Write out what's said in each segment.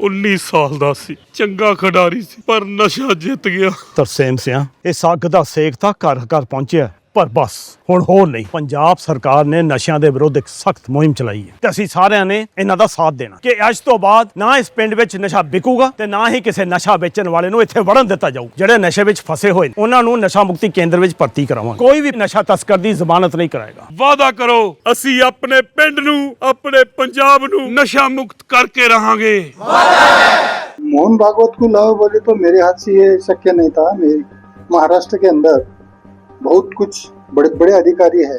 19 ਸਾਲ ਦਾ ਸੀ, ਚੰਗਾ ਖਿਡਾਰੀ ਸੀ, ਪਰ ਨਸ਼ਾ ਜਿੱਤ ਗਿਆ। ਤਰਸੇਮ ਸਿਆ, ਇਸ ਅੱਗ ਦਾ ਸੇਕ ਤਾਂ ਘਰ ਘਰ ਪਹੁੰਚਿਆ, ਪਰ ਬਸ ਹੁਣ ਹੋਰ ਨਹੀਂ। ਪੰਜਾਬ ਸਰਕਾਰ ਨੇ ਨਸ਼ਿਆਂ ਦੇ ਵਿਰੁੱਧ ਇੱਕ ਸਖਤ ਮੁਹਿੰਮ ਚਲਾਈ ਹੈ ਤੇ ਅਸੀਂ ਸਾਰਿਆਂ ਨੇ ਇਹਨਾਂ ਦਾ ਸਾਥ ਦੇਣਾ ਕਿ ਅੱਜ ਤੋਂ ਬਾਅਦ ਨਾ ਇਸ ਪਿੰਡ ਵਿੱਚ ਨਸ਼ਾ ਵਿਕੂਗਾ ਤੇ ਨਾ ਹੀ ਕਿਸੇ ਨਸ਼ਾ ਵੇਚਣ ਵਾਲੇ ਨੂੰ ਇੱਥੇ ਵੜਨ ਦਿੱਤਾ ਜਾਊ। ਜਿਹੜੇ ਨਸ਼ੇ ਵਿੱਚ ਫਸੇ ਹੋਏ ਨੇ ਉਹਨਾਂ ਨੂੰ ਨਸ਼ਾ ਮੁਕਤੀ ਕੇਂਦਰ ਵਿੱਚ ਭਰਤੀ ਕਰਾਵਾਂਗੇ। ਕੋਈ ਵੀ ਨਸ਼ਾ ਤਸਕਰ ਦੀ ਜ਼ਮਾਨਤ ਨਹੀਂ ਕਰਾਏਗਾ। ਵਾਅਦਾ ਕਰੋ, ਅਸੀਂ ਆਪਣੇ ਪਿੰਡ ਨੂੰ, ਆਪਣੇ ਪੰਜਾਬ ਨੂੰ ਨਸ਼ਾ ਮੁਕਤ ਕਰਕੇ रहांगे। मोहन भागवत को लाओ बोले तो मेरे हाथ से ये शक्य नहीं था। महाराष्ट्र के अंदर बहुत कुछ बड़े बड़े अधिकारी है,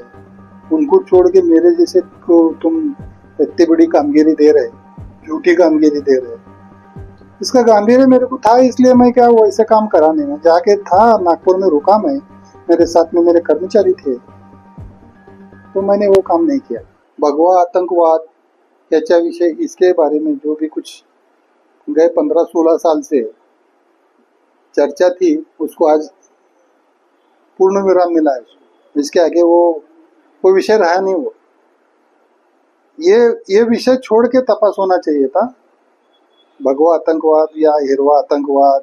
उनको छोड़ के मेरे जैसे को तुम इतनी बड़ी कामगिरी दे रहे, झूठी कामगिरी दे रहे। इसका गांभीर्य मेरे को था, इसलिए मैं क्या वो ऐसे काम करा नहीं। मैं जाके था नागपुर में रुका, मैं मेरे साथ में मेरे कर्मचारी थे, तो मैंने वो काम नहीं किया। भगवा आतंकवाद याच्या विषय इसके बारे में जो भी कुछ गए 15-16 साल से चर्चा थी, उसको आज पूर्ण विराम मिला है। इसके आगे वो कोई विषय रहा नहीं। वो ये विषय छोड़ के तपास होना चाहिए था। भगवा आतंकवाद या हिरवा आतंकवाद,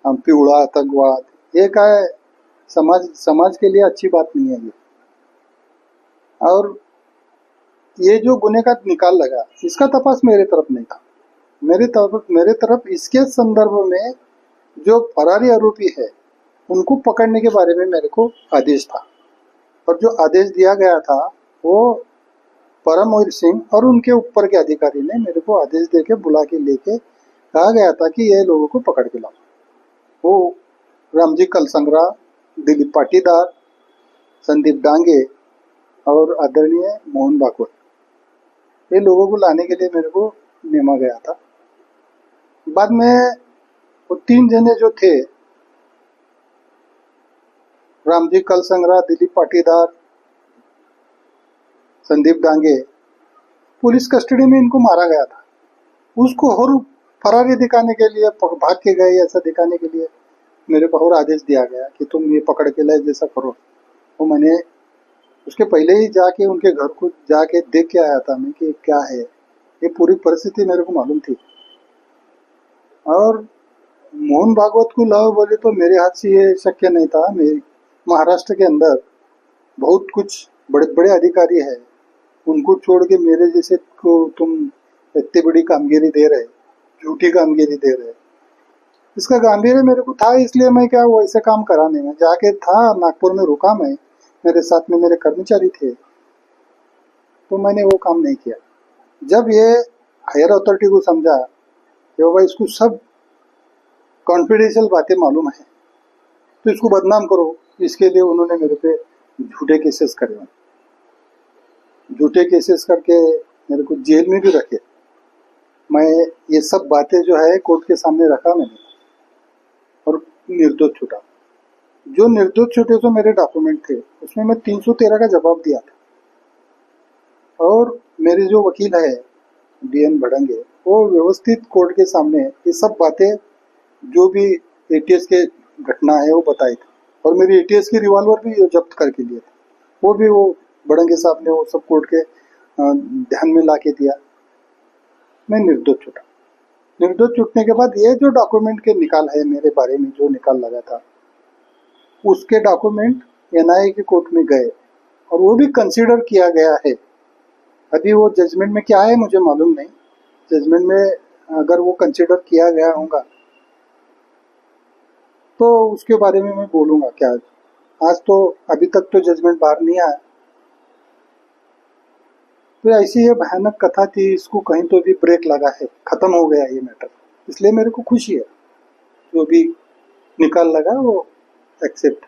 पिवड़ा आतंकवाद, ये क्या है, समाज के लिए अच्छी बात नहीं है ये। और ये जो गुने का निकाल लगा, इसका तपास मेरे तरफ नहीं था। मेरे तरफ इसके संदर्भ में जो फरारी आरोपी है उनको पकड़ने के बारे में मेरे को आदेश था, और जो आदेश दिया गया था वो परमवीर सिंह और उनके ऊपर के अधिकारी ने मेरे को आदेश दे के बुला के लेके कहा गया था कि ये लोगों को पकड़ के लाओ। वो रामजी कलसंगरा, दिलीप पाटीदार, संदीप डांगे और आदरणीय मोहन भागवत, ये लोगों को लाने के लिए मेरे को नेमा गया था। बाद में वो 3 जने जो थे, रामजी कलसंगरा, दिलीप पाटीदार, संदीप डांगे, पुलिस कस्टडी में इनको मारा गया था। उसको और फरारी दिखाने के लिए, भाग के गए ऐसा दिखाने के लिए मेरे को और आदेश दिया गया कि तुम ये पकड़ के लाए जैसा करो। तो मैंने उसके पहले ही जाके उनके घर को जाके देख के आया था मैं कि क्या है। ये पूरी परिस्थिति मेरे को मालूम थी। और मोहन भागवत को लाओ बोले तो मेरे हाथ से ये शक्य नहीं था। महाराष्ट्र के अंदर बहुत कुछ बड़े बड़े अधिकारी है, उनको छोड़ के मेरे जैसे को तुम इतनी बड़ी कामगिरी दे रहे, झूठी कामगिरी दे रहे। इसका गांभीर्य मेरे को था, इसलिए मैं क्या वो ऐसे काम करा नहीं। मैं जाके था नागपुर में रुका, मैं मेरे साथ में मेरे कर्मचारी थे, तो मैंने वो काम नहीं किया। जब ये हायर अथॉरिटी को समझा कि बाबा इसको सब कॉन्फिडेंशियल बातें मालूम है, तो इसको बदनाम करो, इसके लिए उन्होंने मेरे पे झूठे केसेस करे। झूठे केसेस करके मेरे को जेल में भी रखे। मैं ये सब बातें जो है कोर्ट के सामने रखा मैंने, और निर्दोष छूटा। जो निर्दोष छूटे तो मेरे डॉक्यूमेंट थे, उसमें मैं 313 का जवाब दिया था। और मेरे जो वकील है DN भड़ंगे, वो व्यवस्थित कोर्ट के सामने ये सब बातें जो भी ATS के घटना है वो बताई थी। और मेरी ATS की रिवॉल्वर भी जब्त करके लिए थे, वो भी वो भड़ंगे साहब ने वो सब कोर्ट के ध्यान में ला के दिया। मैं निर्दोष छूटा। निर्दोष छूटने के बाद ये जो डॉक्यूमेंट के निकाल है मेरे बारे में, जो निकाल लगा था, उसके डॉक्यूमेंट NIA के कोर्ट में गए और वो भी कंसीडर किया गया है। अभी वो जजमेंट में क्या है मुझे मालूम नहीं। जजमेंट में अगर वो कंसीडर किया गया होगा तो उसके बारे में मैं बोलूँगा क्या। आज तो अभी तक तो जजमेंट बाहर नहीं आया। तो ऐसी ये भयानक कथा थी, इसको कहीं तो भी ब्रेक लगा है, खत्म हो गया ये मैटर। इसलिए मेरे को खुशी है, जो भी निकाल लगा वो एक्सेप्ट